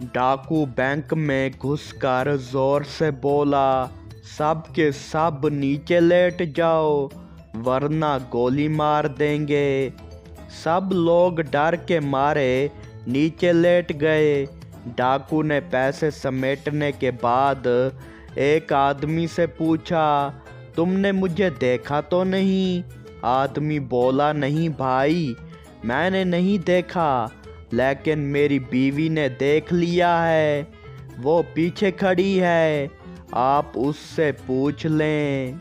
डाकू बैंक में घुसकर जोर से बोला, सब के सब नीचे लेट जाओ वरना गोली मार देंगे। सब लोग डर के मारे नीचे लेट गए। डाकू ने पैसे समेटने के बाद एक आदमी से पूछा, तुमने मुझे देखा तो नहीं? आदमी बोला, नहीं भाई, मैंने नहीं देखा, लेकिन मेरी बीवी ने देख लिया है, वो पीछे खड़ी है, आप उससे पूछ लें।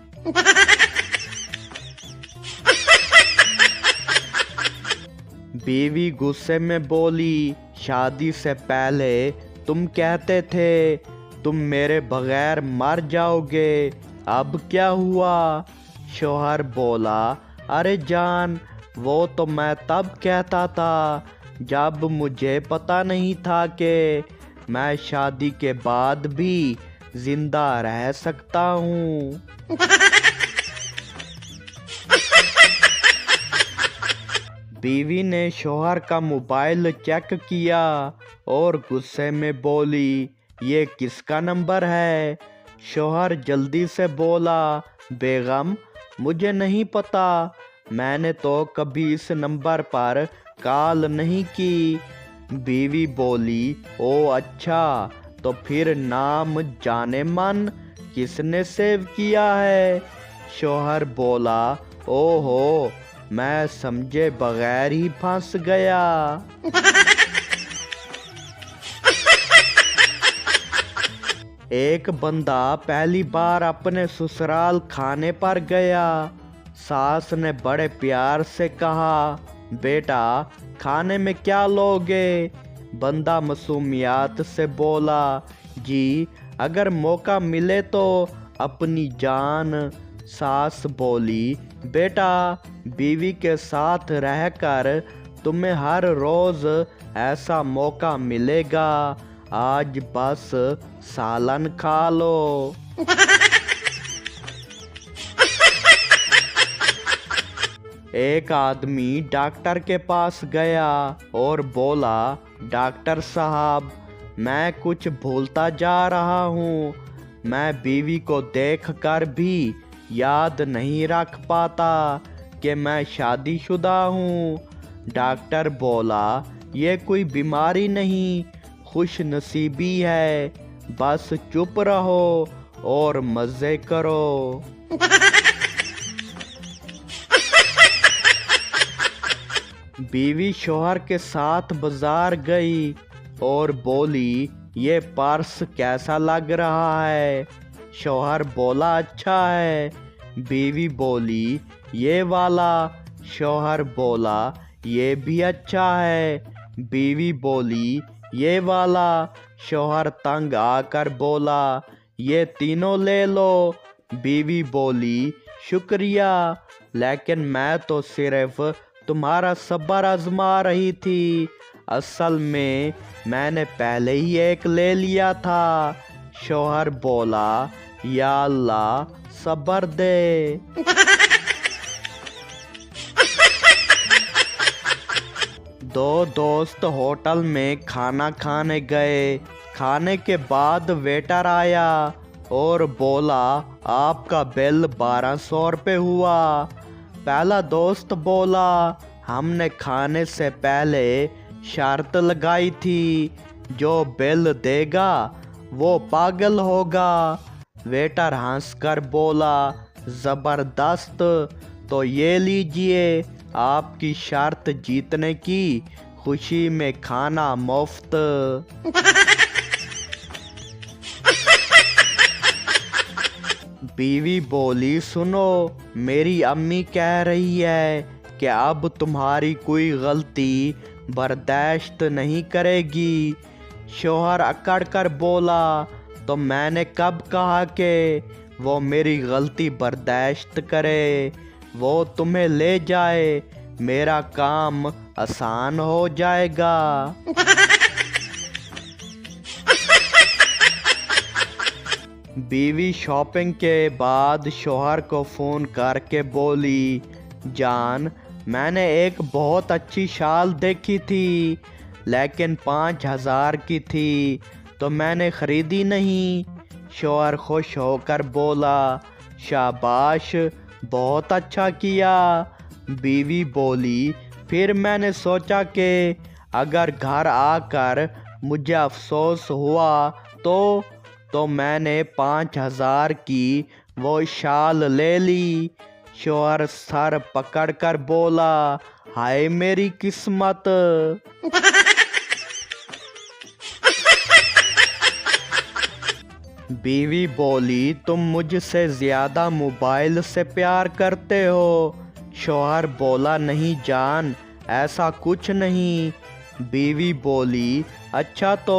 बीवी गुस्से में बोली, शादी से पहले तुम कहते थे तुम मेरे बगैर मर जाओगे, अब क्या हुआ? शौहर बोला, अरे जान, वो तो मैं तब कहता था जब मुझे पता नहीं था कि मैं शादी के बाद भी जिंदा रह सकता हूँ। बीवी ने शौहर का मोबाइल चेक किया और गुस्से में बोली, ये किसका नंबर है? शौहर जल्दी से बोला, बेगम, मुझे नहीं पता, मैंने तो कभी इस नंबर पर कॉल नहीं की। बीवी बोली, ओ अच्छा, तो फिर नाम जाने मन किसने सेव किया है? शौहर बोला, ओहो, मैं समझे बगैर ही फंस गया। एक बंदा पहली बार अपने ससुराल खाने पर गया। सास ने बड़े प्यार से कहा, बेटा खाने में क्या लोगे? बंदा मासूमियत से बोला, जी अगर मौका मिले तो अपनी जान। सास बोली, बेटा बीवी के साथ रहकर तुम्हें हर रोज ऐसा मौका मिलेगा, आज बस सालन खा लो। एक आदमी डॉक्टर के पास गया और बोला, डॉक्टर साहब, मैं कुछ भूलता जा रहा हूँ, मैं बीवी को देखकर भी याद नहीं रख पाता कि मैं शादीशुदा हूँ। डॉक्टर बोला, ये कोई बीमारी नहीं, खुश नसीबी है, बस चुप रहो और मज़े करो। बीवी शौहर के साथ बाजार गई और बोली, ये पर्स कैसा लग रहा है? शौहर बोला, अच्छा है। बीवी बोली, ये वाला? शौहर बोला, ये भी अच्छा है। बीवी बोली, ये वाला? शौहर तंग आकर बोला, ये तीनों ले लो। बीवी बोली, शुक्रिया, लेकिन मैं तो सिर्फ तुम्हारा सब्र आजमा रही थी, असल में मैंने पहले ही एक ले लिया था। शौहर बोला, या अल्लाह सब्र दे। दो दोस्त होटल में खाना खाने गए। खाने के बाद वेटर आया और बोला, आपका बिल 1200 रुपये हुआ। पहला दोस्त बोला, हमने खाने से पहले शर्त लगाई थी, जो बिल देगा वो पागल होगा। वेटर हंसकर बोला, जबरदस्त, तो ये लीजिए, आपकी शर्त जीतने की खुशी में खाना मुफ्त। बीवी बोली, सुनो, मेरी अम्मी कह रही है कि अब तुम्हारी कोई गलती बर्दाश्त नहीं करेगी। शौहर अकड़ कर बोला, तो मैंने कब कहा कि वो मेरी गलती बर्दाश्त करे? वो तुम्हें ले जाए, मेरा काम आसान हो जाएगा। बीवी शॉपिंग के बाद शौहर को फ़ोन करके बोली, जान, मैंने एक बहुत अच्छी शाल देखी थी, لیکن 5,000 کی تھی تو میں نے خریدی نہیں۔ شوہر خوش ہو کر بولا، شاباش، بہت اچھا کیا۔ بیوی بولی، پھر میں نے سوچا کہ اگر گھر آ کر مجھے افسوس ہوا تو میں نے 5,000 کی وہ شال لے لی۔ شوہر سر پکڑ کر بولا، ہائے میری قسمت۔ بیوی بولی، تم مجھ سے زیادہ موبائل سے پیار کرتے ہو۔ شوہر بولا، نہیں جان، ایسا کچھ نہیں۔ بیوی بولی، اچھا تو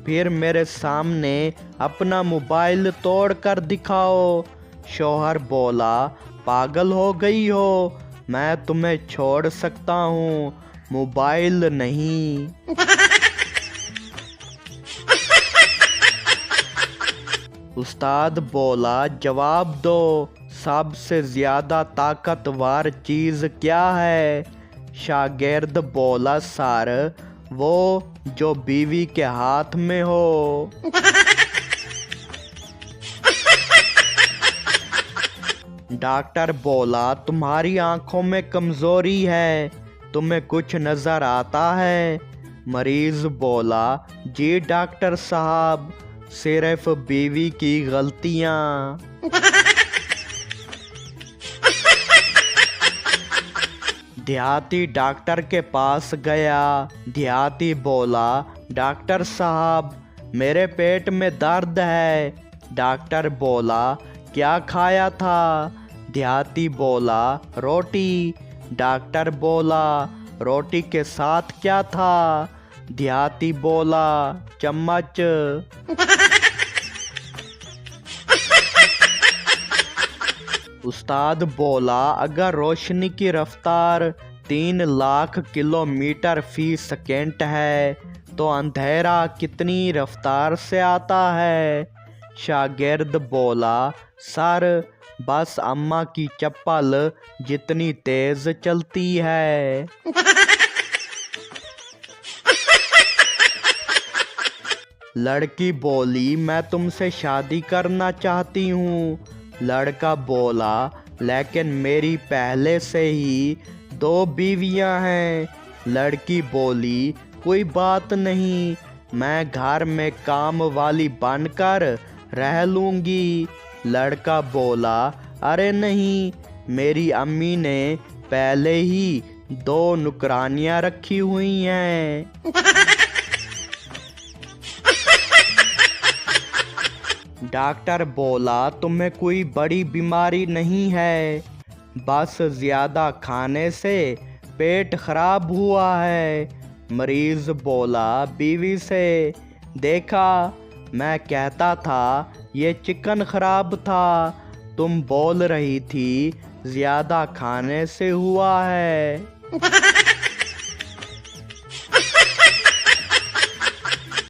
پھر میرے سامنے اپنا موبائل توڑ کر دکھاؤ۔ شوہر بولا، پاگل ہو گئی ہو، میں تمہیں چھوڑ سکتا ہوں، موبائل نہیں۔ استاد بولا، جواب دو، سب سے زیادہ طاقتور چیز کیا ہے؟ شاگرد بولا، سر، وہ جو بیوی کے ہاتھ میں ہو۔ ڈاکٹر بولا، تمہاری آنکھوں میں کمزوری ہے، تمہیں کچھ نظر آتا ہے؟ مریض بولا، جی ڈاکٹر صاحب، صرف بیوی کی غلطیاں۔ دیہاتی ڈاکٹر کے پاس گیا۔ دیہاتی بولا، ڈاکٹر صاحب، میرے پیٹ میں درد ہے۔ ڈاکٹر بولا، کیا کھایا تھا؟ دیہاتی بولا، روٹی۔ ڈاکٹر بولا، روٹی کے ساتھ کیا تھا؟ دیہاتی بولا، چمچ۔ استاد بولا، اگر روشنی کی رفتار 3 لاکھ کلومیٹر فی سیکنڈ ہے تو اندھیرا کتنی رفتار سے آتا ہے؟ شاگرد بولا، سر، بس اماں کی چپل جتنی تیز چلتی ہے۔ لڑکی بولی، میں تم سے شادی کرنا چاہتی ہوں۔ لڑکا بولا، لیکن میری پہلے سے ہی 2 بیویاں ہیں۔ لڑکی بولی، کوئی بات نہیں، میں گھر میں کام والی بن کر رہ لوں گی۔ لڑکا بولا، ارے نہیں، میری امی نے پہلے ہی 2 نوکرانیاں رکھی ہوئی ہیں۔ ڈاکٹر بولا، تمہیں کوئی بڑی بیماری نہیں ہے، بس زیادہ کھانے سے پیٹ خراب ہوا ہے۔ مریض بولا بیوی سے، دیکھا، میں کہتا تھا یہ چکن خراب تھا، تم بول رہی تھی زیادہ کھانے سے ہوا ہے۔